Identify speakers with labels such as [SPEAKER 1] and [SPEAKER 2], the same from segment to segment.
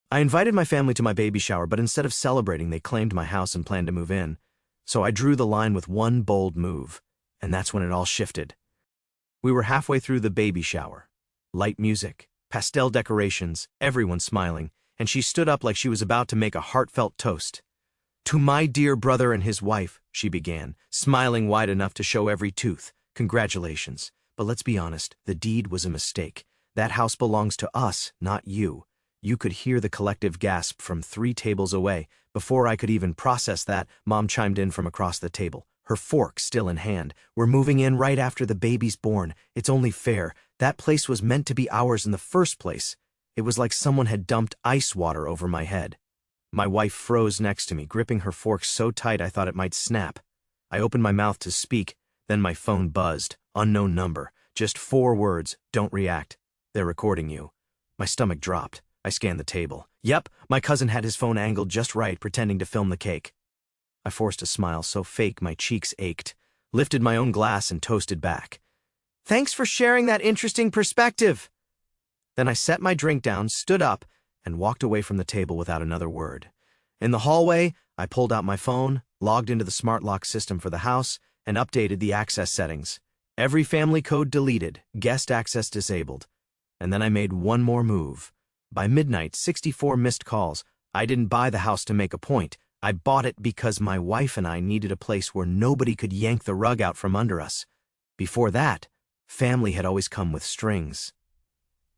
[SPEAKER 1] I invited my family to my baby shower, but instead of celebrating, they claimed my house and planned to move in. So I drew the line with one bold move, and that's when it all shifted. We were halfway through the baby shower. Light music, pastel decorations, everyone smiling, and she stood up like she was about to make a heartfelt toast. "To my dear brother and his wife," she began, smiling wide enough to show every tooth. "Congratulations. But let's be honest, the deed was a mistake. That house belongs to us, not you." You could hear the collective gasp from 3 tables away. Before I could even process that, Mom chimed in from across the table, her fork still in hand. "We're moving in right after the baby's born. It's only fair. That place was meant to be ours in the first place." It was like someone had dumped ice water over my head. My wife froze next to me, gripping her fork so tight I thought it might snap. I opened my mouth to speak, then my phone buzzed. Unknown number. Just 4 words. "Don't react. They're recording you." My stomach dropped. I scanned the table. Yep, my cousin had his phone angled just right, pretending to film the cake. I forced a smile so fake my cheeks ached, lifted my own glass and toasted back. "Thanks for sharing that interesting perspective." Then I set my drink down, stood up, and walked away from the table without another word. In the hallway, I pulled out my phone, logged into the smart lock system for the house, and updated the access settings. Every family code deleted, guest access disabled. And then I made one more move. By midnight, 64 missed calls. I didn't buy the house to make a point. I bought it because my wife and I needed a place where nobody could yank the rug out from under us. Before that, family had always come with strings.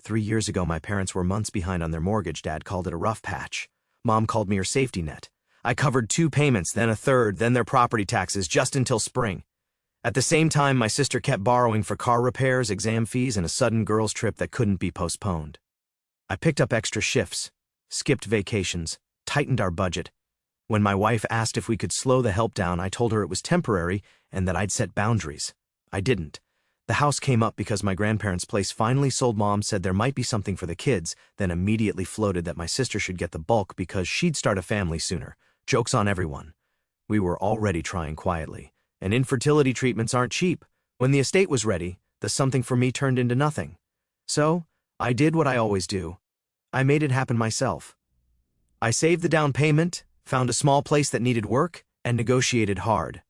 [SPEAKER 1] 3 years ago, my parents were months behind on their mortgage. Dad called it a rough patch. Mom called me her safety net. I covered 2 payments, then a third, then their property taxes, just until spring. At the same time, my sister kept borrowing for car repairs, exam fees, and a sudden girls' trip that couldn't be postponed. I picked up extra shifts, skipped vacations, tightened our budget. When my wife asked if we could slow the help down, I told her it was temporary and that I'd set boundaries. I didn't. The house came up because my grandparents' place finally sold. Mom said there might be something for the kids, then immediately floated that my sister should get the bulk because she'd start a family sooner. Joke's on everyone. We were already trying quietly, and infertility treatments aren't cheap. When the estate was ready, the something for me turned into nothing. So, I did what I always do. I made it happen myself. I saved the down payment, found a small place that needed work, and negotiated hard.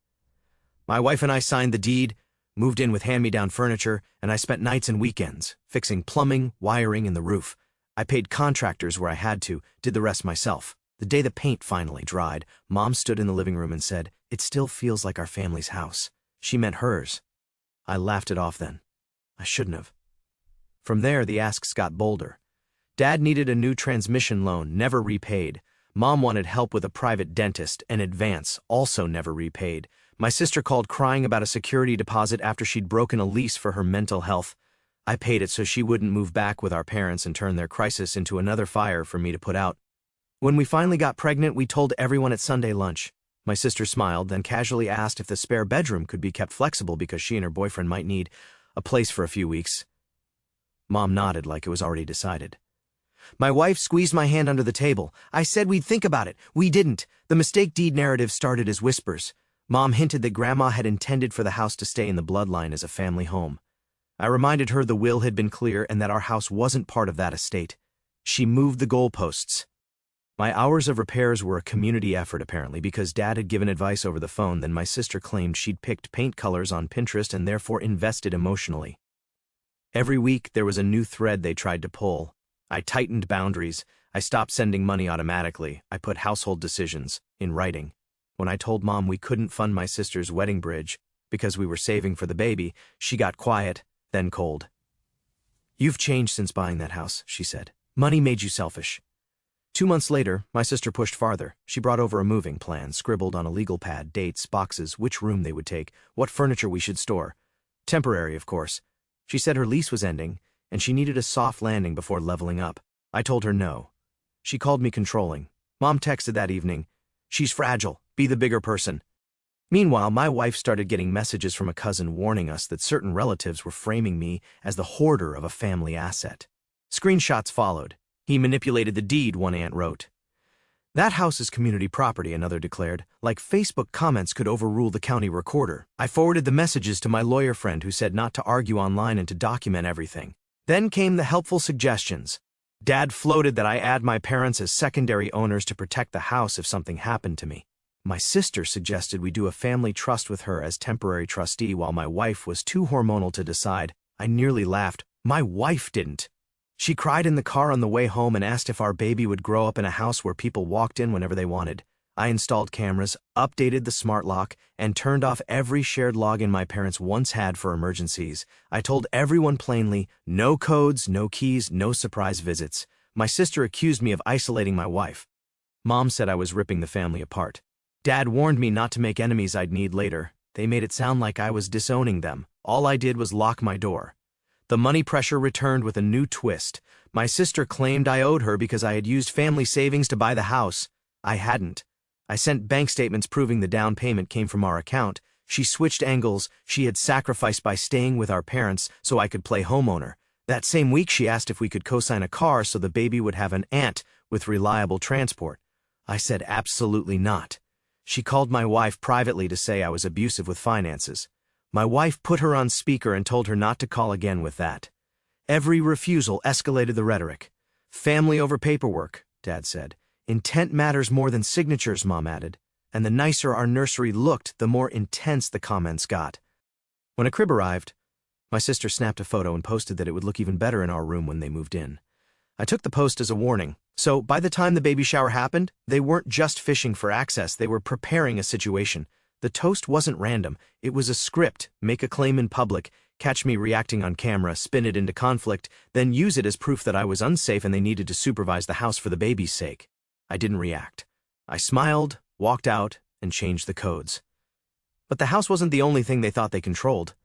[SPEAKER 1] My wife and I signed the deed, moved in with hand-me-down furniture, and I spent nights and weekends fixing plumbing, wiring, and the roof. I paid contractors where I had to, did the rest myself. The day the paint finally dried, Mom stood in the living room and said, "It still feels like our family's house." She meant hers. I laughed it off then. I shouldn't have. From there, the asks got bolder. Dad needed a new transmission loan, never repaid. Mom wanted help with a private dentist, an advance, also never repaid. My sister called crying about a security deposit after she'd broken a lease for her mental health. I paid it so she wouldn't move back with our parents and turn their crisis into another fire for me to put out. When we finally got pregnant, we told everyone at Sunday lunch. My sister smiled, then casually asked if the spare bedroom could be kept flexible because she and her boyfriend might need a place for a few weeks. Mom nodded like it was already decided. My wife squeezed my hand under the table. I said we'd think about it. We didn't. The mistake deed narrative started as whispers. Mom hinted that Grandma had intended for the house to stay in the bloodline as a family home. I reminded her the will had been clear and that our house wasn't part of that estate. She moved the goalposts. My hours of repairs were a community effort, apparently, because Dad had given advice over the phone. Then my sister claimed she'd picked paint colors on Pinterest and therefore invested emotionally. Every week, there was a new thread they tried to pull. I tightened boundaries. I stopped sending money automatically. I put household decisions in writing. When I told Mom we couldn't fund my sister's wedding bridge because we were saving for the baby, she got quiet, then cold. "You've changed since buying that house," she said. "Money made you selfish." 2 months later, my sister pushed farther. She brought over a moving plan, scribbled on a legal pad, dates, boxes, which room they would take, what furniture we should store. Temporary, of course. She said her lease was ending, and she needed a soft landing before leveling up. I told her no. She called me controlling. Mom texted that evening, "She's fragile. Be the bigger person." Meanwhile, my wife started getting messages from a cousin warning us that certain relatives were framing me as the hoarder of a family asset. Screenshots followed. "He manipulated the deed," one aunt wrote. "That house is community property," another declared. "Like Facebook comments could overrule the county recorder." I forwarded the messages to my lawyer friend who said not to argue online and to document everything. Then came the helpful suggestions. Dad floated that I add my parents as secondary owners to protect the house if something happened to me. My sister suggested we do a family trust with her as temporary trustee while my wife was too hormonal to decide. I nearly laughed. My wife didn't. She cried in the car on the way home and asked if our baby would grow up in a house where people walked in whenever they wanted. I installed cameras, updated the smart lock, and turned off every shared login my parents once had for emergencies. I told everyone plainly, no codes, no keys, no surprise visits. My sister accused me of isolating my wife. Mom said I was ripping the family apart. Dad warned me not to make enemies I'd need later. They made it sound like I was disowning them. All I did was lock my door. The money pressure returned with a new twist. My sister claimed I owed her because I had used family savings to buy the house. I hadn't. I sent bank statements proving the down payment came from our account. She switched angles she had sacrificed by staying with our parents so I could play homeowner. That same week she asked if we could co-sign a car so the baby would have an aunt with reliable transport. I said absolutely not. She called my wife privately to say I was abusive with finances. My wife put her on speaker and told her not to call again with that. Every refusal escalated the rhetoric. Family over paperwork, Dad said. Intent matters more than signatures, Mom added. And the nicer our nursery looked, the more intense the comments got. When a crib arrived, my sister snapped a photo and posted that it would look even better in our room when they moved in. I took the post as a warning, so by the time the baby shower happened, they weren't just fishing for access, they were preparing a situation. The toast wasn't random, it was a script: make a claim in public, catch me reacting on camera, spin it into conflict, then use it as proof that I was unsafe and they needed to supervise the house for the baby's sake. I didn't react. I smiled, walked out, and changed the codes. But the house wasn't the only thing they thought they controlled.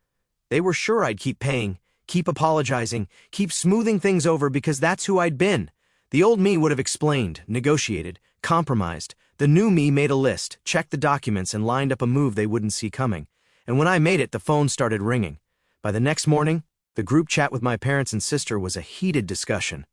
[SPEAKER 1] They were sure I'd keep paying, keep apologizing, keep smoothing things over because that's who I'd been. The old me would have explained, negotiated, compromised. The new me made a list, checked the documents, and lined up a move they wouldn't see coming. And when I made it, the phone started ringing. By the next morning, the group chat with my parents and sister was a heated discussion.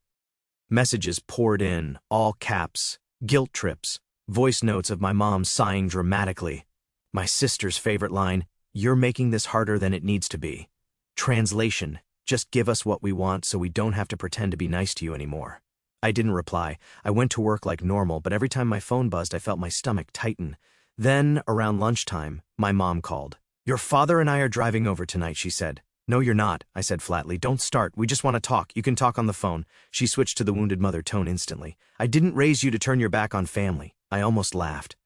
[SPEAKER 1] Messages poured in, all caps, guilt trips, voice notes of my mom sighing dramatically. My sister's favorite line, "You're making this harder than it needs to be." Translation, "Just give us what we want so we don't have to pretend to be nice to you anymore." I didn't reply. I went to work like normal, but every time my phone buzzed, I felt my stomach tighten. Then, around lunchtime, my mom called. "Your father and I are driving over tonight," she said. "No, you're not," I said flatly. "Don't start. We just want to talk. You can talk on the phone." She switched to the wounded mother tone instantly. "I didn't raise you to turn your back on family." I almost laughed.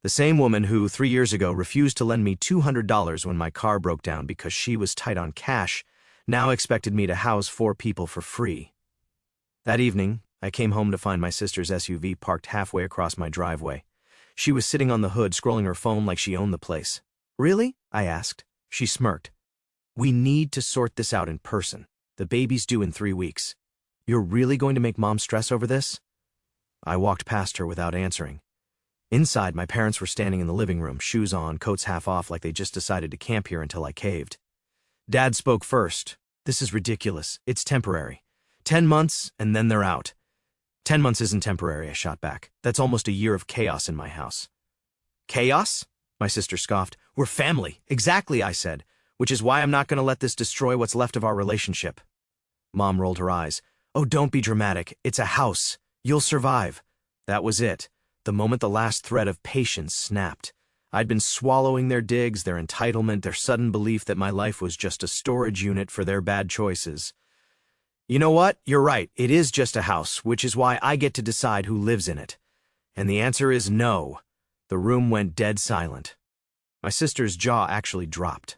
[SPEAKER 1] The same woman who, 3 years ago, refused to lend me $200 when my car broke down because she was tight on cash, now expected me to house 4 people for free. That evening, I came home to find my sister's SUV parked halfway across my driveway. She was sitting on the hood, scrolling her phone like she owned the place. "Really?" I asked. She smirked. "We need to sort this out in person. The baby's due in 3 weeks. You're really going to make Mom stress over this?" I walked past her without answering. Inside, my parents were standing in the living room, shoes on, coats half off like they just decided to camp here until I caved. Dad spoke first. "This is ridiculous. It's temporary. 10 months, and then they're out." 10 months isn't temporary," I shot back. "That's almost a year of chaos in my house." "Chaos?" my sister scoffed. "We're family." "Exactly," I said, "which is why I'm not going to let this destroy what's left of our relationship." Mom rolled her eyes. "Oh, don't be dramatic. It's a house. You'll survive." That was it. The moment the last thread of patience snapped. I'd been swallowing their digs, their entitlement, their sudden belief that my life was just a storage unit for their bad choices. "You know what? You're right. It is just a house, which is why I get to decide who lives in it." And the answer is no. The room went dead silent. My sister's jaw actually dropped.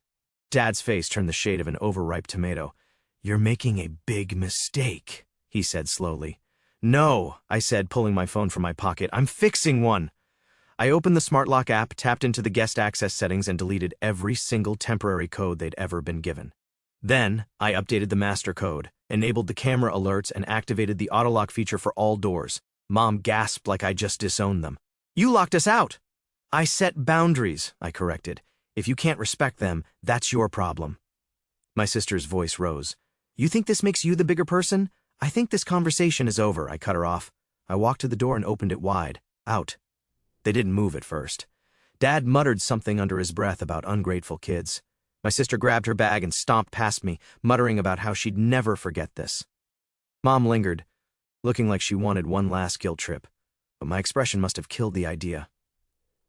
[SPEAKER 1] Dad's face turned the shade of an overripe tomato. "You're making a big mistake," he said slowly. "No," I said, pulling my phone from my pocket. "I'm fixing one." I opened the smart lock app, tapped into the guest access settings, and deleted every single temporary code they'd ever been given. Then, I updated the master code, enabled the camera alerts, and activated the auto-lock feature for all doors. Mom gasped like I just disowned them. "You locked us out." "I set boundaries," I corrected. "If you can't respect them, that's your problem." My sister's voice rose. "You think this makes you the bigger person? I think this conversation is over," I cut her off. I walked to the door and opened it wide. Out. They didn't move at first. Dad muttered something under his breath about ungrateful kids. My sister grabbed her bag and stomped past me, muttering about how she'd never forget this. Mom lingered. looking like she wanted one last guilt trip, but my expression must have killed the idea.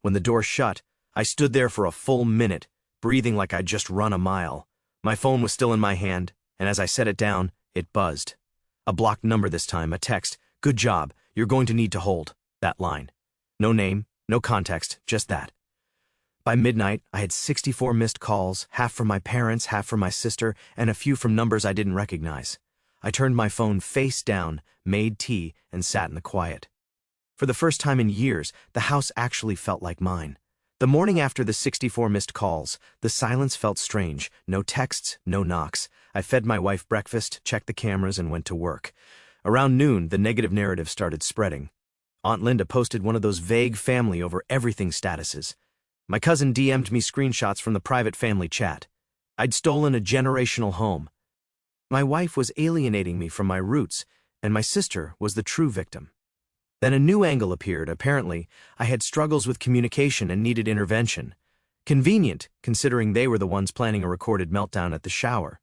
[SPEAKER 1] When the door shut, I stood there for a full minute, breathing like I'd just run a mile. My phone was still in my hand, and as I set it down, it buzzed. A blocked number this time, a text. "Good job, you're going to need to hold." That line. No name, no context, just that. By midnight, I had 64 missed calls, half from my parents, half from my sister, and a few from numbers I didn't recognize. I turned my phone face down, made tea, and sat in the quiet. For the first time in years, the house actually felt like mine. The morning after the 64 missed calls, the silence felt strange. No texts, no knocks. I fed my wife breakfast, checked the cameras, and went to work. Around noon, the negative narrative started spreading. Aunt Linda posted one of those vague family over everything statuses. My cousin DM'd me screenshots from the private family chat. I'd stolen a generational home. My wife was alienating me from my roots, and my sister was the true victim. Then a new angle appeared. Apparently, I had struggles with communication and needed intervention. Convenient, considering they were the ones planning a recorded meltdown at the shower.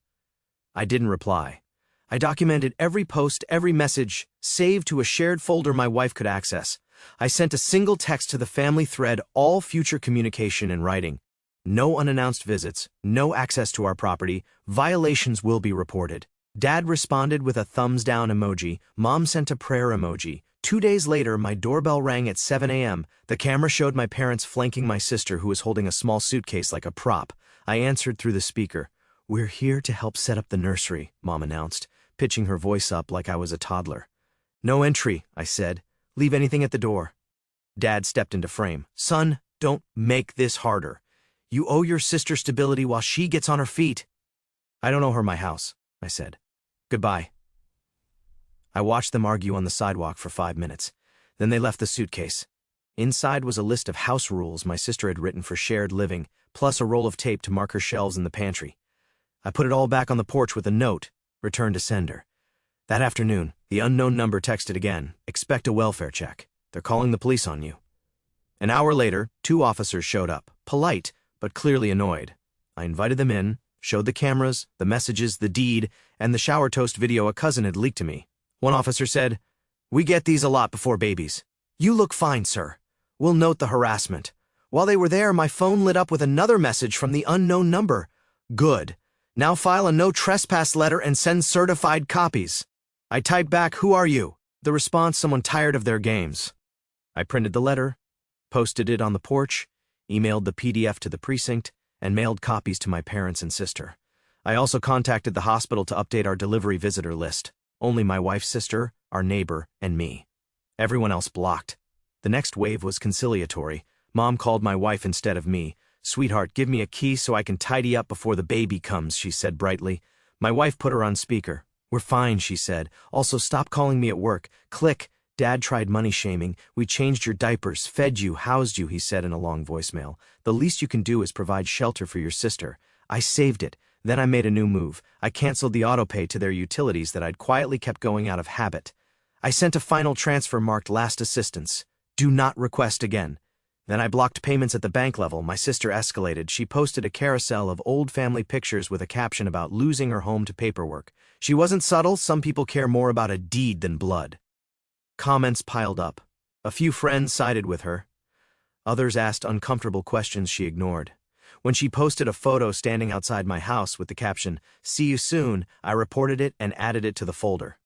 [SPEAKER 1] I didn't reply. I documented every post, every message, saved to a shared folder my wife could access. I sent a single text to the family thread, all future communication in writing. No unannounced visits, no access to our property, violations will be reported. Dad responded with a thumbs down emoji, Mom sent a prayer emoji. 2 days later, my doorbell rang at 7 a.m. The camera showed my parents flanking my sister, who was holding a small suitcase like a prop. I answered through the speaker. "We're here to help set up the nursery," Mom announced, pitching her voice up like I was a toddler. "No entry," I said. "Leave anything at the door." Dad stepped into frame. "Son, don't make this harder. You owe your sister stability while she gets on her feet." "I don't owe her my house," I said. "Goodbye." I watched them argue on the sidewalk for 5 minutes. Then they left the suitcase. Inside was a list of house rules my sister had written for shared living, plus a roll of tape to mark her shelves in the pantry. I put it all back on the porch with a note, "Return to sender." That afternoon, the unknown number texted again, "Expect a welfare check. They're calling the police on you." An hour later, 2 officers showed up, polite, but clearly annoyed. I invited them in, showed the cameras, the messages, the deed, and the shower toast video a cousin had leaked to me. One officer said, "We get these a lot before babies. You look fine, sir. We'll note the harassment." While they were there, my phone lit up with another message from the unknown number. "Good. Now file a no trespass letter and send certified copies." I typed back, "Who are you?" The response, "Someone tired of their games." I printed the letter, posted it on the porch, emailed the PDF to the precinct, and mailed copies to my parents and sister. I also contacted the hospital to update our delivery visitor list. Only my wife's sister, our neighbor, and me. Everyone else blocked. The next wave was conciliatory. Mom called my wife instead of me. "Sweetheart, give me a key so I can tidy up before the baby comes," she said brightly. My wife put her on speaker. "We're fine," she said. "Also, stop calling me at work." Click. "Dad tried money shaming. We changed your diapers, fed you, housed you," he said in a long voicemail. "The least you can do is provide shelter for your sister." I saved it. Then I made a new move. I canceled the autopay to their utilities that I'd quietly kept going out of habit. I sent a final transfer marked "Last Assistance. Do not request again." Then I blocked payments at the bank level. My sister escalated. She posted a carousel of old family pictures with a caption about losing her home to paperwork. She wasn't subtle. Some people care more about a deed than blood. Comments piled up. A few friends sided with her. Others asked uncomfortable questions she ignored. When she posted a photo standing outside my house with the caption, "See you soon," I reported it and added it to the folder.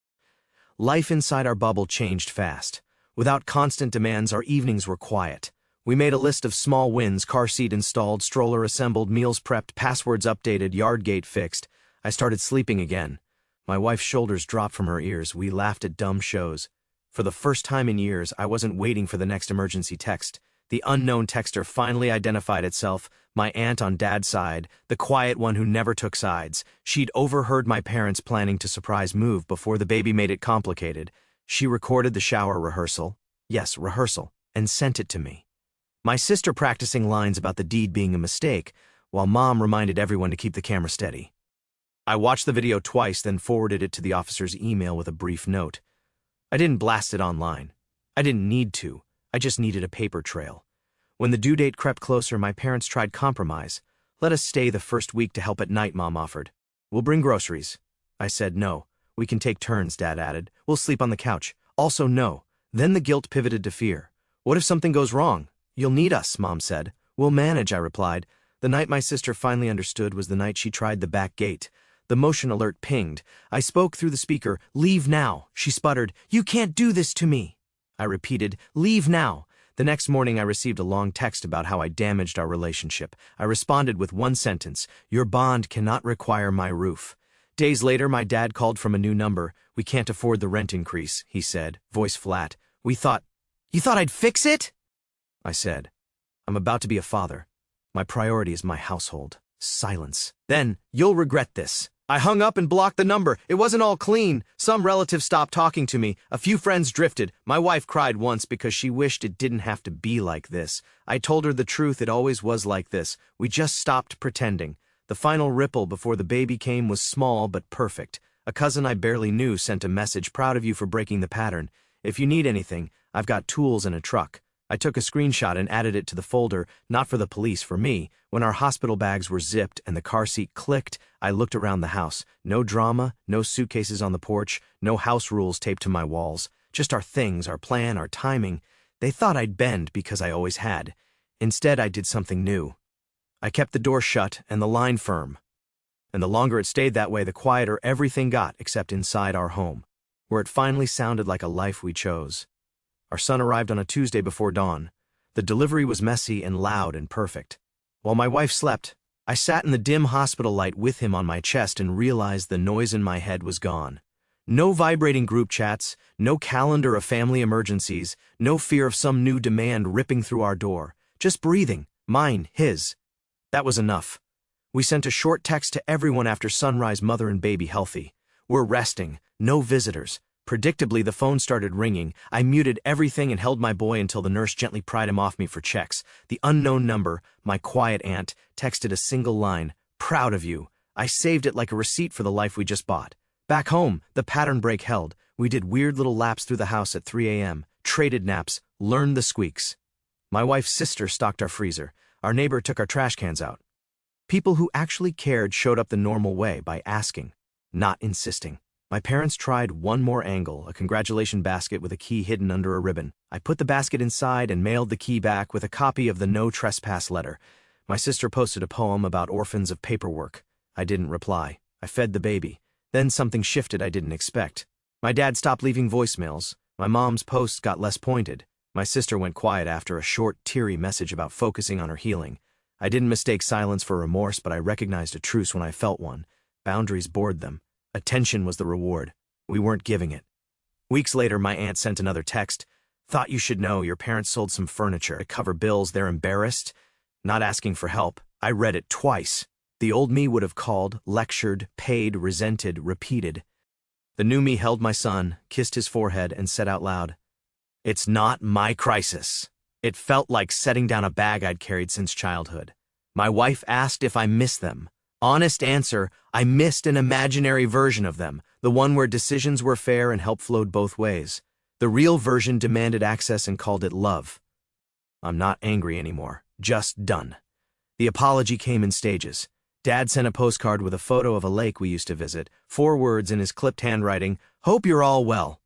[SPEAKER 1] Life inside our bubble changed fast. Without constant demands, our evenings were quiet. We made a list of small wins: car seat installed, stroller assembled, meals prepped, passwords updated, yard gate fixed. I started sleeping again. My wife's shoulders dropped from her ears. We laughed at dumb shows. For the first time in years, I wasn't waiting for the next emergency text. The unknown texter finally identified itself, my aunt on Dad's side, the quiet one who never took sides. She'd overheard my parents planning to surprise move before the baby made it complicated. She recorded the shower rehearsal, yes, rehearsal, and sent it to me. My sister practicing lines about the deed being a mistake, while Mom reminded everyone to keep the camera steady. I watched the video twice, then forwarded it to the officer's email with a brief note. I didn't blast it online. I didn't need to. I just needed a paper trail. When the due date crept closer, my parents tried compromise. "Let us stay the first week to help at night," Mom offered. "We'll bring groceries." I said no. We can take turns, Dad added. We'll sleep on the couch. Also, no. Then the guilt pivoted to fear. What if something goes wrong? You'll need us, Mom said. We'll manage, I replied. The night my sister finally understood was the night she tried the back gate. The motion alert pinged. I spoke through the speaker. Leave now. She sputtered. You can't do this to me. I repeated, leave now. The next morning I received a long text about how I damaged our relationship. I responded with one sentence. Your bond cannot require my roof. Days later, my dad called from a new number. We can't afford the rent increase, he said, voice flat. You thought I'd fix it? I said, I'm about to be a father. My priority is my household. Silence. Then, you'll regret this. I hung up and blocked the number. It wasn't all clean. Some relatives stopped talking to me. A few friends drifted. My wife cried once because she wished it didn't have to be like this. I told her the truth, it always was like this. We just stopped pretending. The final ripple before the baby came was small but perfect. A cousin I barely knew sent a message, proud of you for breaking the pattern. If you need anything, I've got tools and a truck. I took a screenshot and added it to the folder, not for the police, for me. When our hospital bags were zipped and the car seat clicked, I looked around the house. No drama, no suitcases on the porch, no house rules taped to my walls. Just our things, our plan, our timing. They thought I'd bend because I always had. Instead, I did something new. I kept the door shut and the line firm. And the longer it stayed that way, the quieter everything got except inside our home, where it finally sounded like a life we chose. Our son arrived on a Tuesday before dawn. The delivery was messy and loud and perfect. While my wife slept, I sat in the dim hospital light with him on my chest and realized the noise in my head was gone. No vibrating group chats, no calendar of family emergencies, no fear of some new demand ripping through our door. Just breathing, mine, his. That was enough. We sent a short text to everyone after sunrise, mother and baby healthy. We're resting, no visitors. Predictably, the phone started ringing. I muted everything and held my boy until the nurse gently pried him off me for checks. The unknown number, my quiet aunt, texted a single line, proud of you. I saved it like a receipt for the life we just bought. Back home, the pattern break held. We did weird little laps through the house at 3 a.m., traded naps, learned the squeaks. My wife's sister stocked our freezer. Our neighbor took our trash cans out. People who actually cared showed up the normal way by asking, not insisting. My parents tried one more angle, a congratulation basket with a key hidden under a ribbon. I put the basket inside and mailed the key back with a copy of the no trespass letter. My sister posted a poem about orphans of paperwork. I didn't reply. I fed the baby. Then something shifted I didn't expect. My dad stopped leaving voicemails. My mom's posts got less pointed. My sister went quiet after a short, teary message about focusing on her healing. I didn't mistake silence for remorse, but I recognized a truce when I felt one. Boundaries bored them. Attention was the reward. We weren't giving it. Weeks later, my aunt sent another text. Thought you should know your parents sold some furniture to cover bills. They're embarrassed. Not asking for help. I read it twice. The old me would have called, lectured, paid, resented, repeated. The new me held my son, kissed his forehead, and said out loud, "It's not my crisis." It felt like setting down a bag I'd carried since childhood. My wife asked if I miss them. Honest answer, I missed an imaginary version of them, the one where decisions were fair and help flowed both ways. The real version demanded access and called it love. I'm not angry anymore, just done. The apology came in stages. Dad sent a postcard with a photo of a lake we used to visit, 4 words in his clipped handwriting, "Hope you're all well."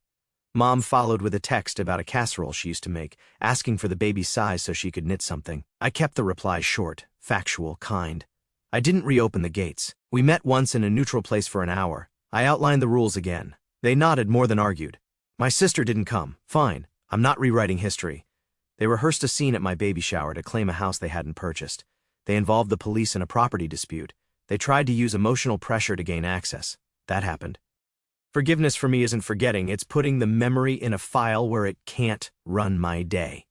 [SPEAKER 1] Mom followed with a text about a casserole she used to make, asking for the baby's size so she could knit something. I kept the replies short, factual, kind. I didn't reopen the gates. We met once in a neutral place for an hour. I outlined the rules again. They nodded more than argued. My sister didn't come. Fine. I'm not rewriting history. They rehearsed a scene at my baby shower to claim a house they hadn't purchased. They involved the police in a property dispute. They tried to use emotional pressure to gain access. That happened. Forgiveness for me isn't forgetting, it's putting the memory in a file where it can't run my day.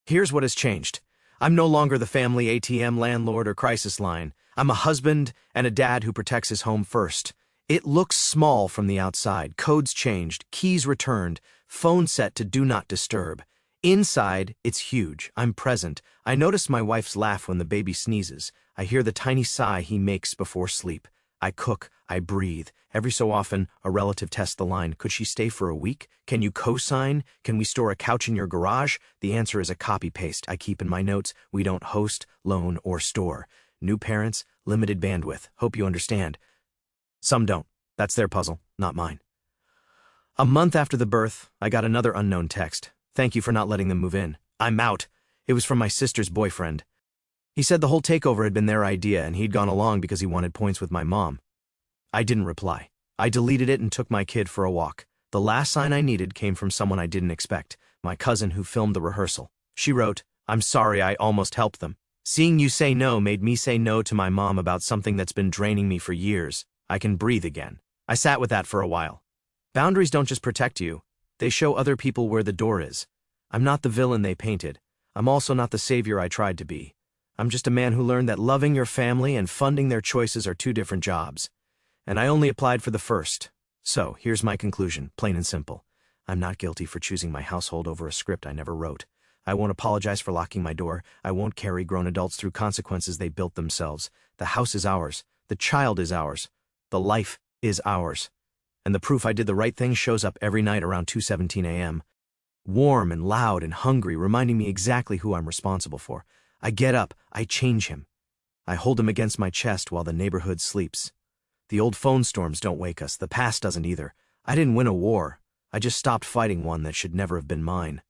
[SPEAKER 1] Here's what has changed. I'm no longer the family ATM landlord or crisis line. I'm a husband and a dad who protects his home first. It looks small from the outside. Codes changed, keys returned, phone set to do not disturb. Inside, it's huge. I'm present. I notice my wife's laugh when the baby sneezes. I hear the tiny sigh he makes before sleep. I cook, I breathe. Every so often, a relative tests the line. Could she stay for a week? Can you co-sign? Can we store a couch in your garage? The answer is a copy-paste I keep in my notes. We don't host, loan, or store. New parents, limited bandwidth. Hope you understand. Some don't. That's their puzzle, not mine. A month after the birth, I got another unknown text. Thank you for not letting them move in. I'm out. It was from my sister's boyfriend. He said the whole takeover had been their idea and he'd gone along because he wanted points with my mom. I didn't reply. I deleted it and took my kid for a walk. The last sign I needed came from someone I didn't expect, my cousin who filmed the rehearsal. She wrote, "I'm sorry I almost helped them. Seeing you say no made me say no to my mom about something that's been draining me for years. I can breathe again." I sat with that for a while. Boundaries don't just protect you, they show other people where the door is. I'm not the villain they painted. I'm also not the savior I tried to be. I'm just a man who learned that loving your family and funding their choices are two different jobs. And I only applied for the first. So, here's my conclusion, plain and simple. I'm not guilty for choosing my household over a script I never wrote. I won't apologize for locking my door. I won't carry grown adults through consequences they built themselves. The house is ours. The child is ours. The life is ours. And the proof I did the right thing shows up every night around 2:17 a.m. Warm and loud and hungry, reminding me exactly who I'm responsible for. I get up, I change him. I hold him against my chest while the neighborhood sleeps. The old phone storms don't wake us, the past doesn't either. I didn't win a war. I just stopped fighting one that should never have been mine.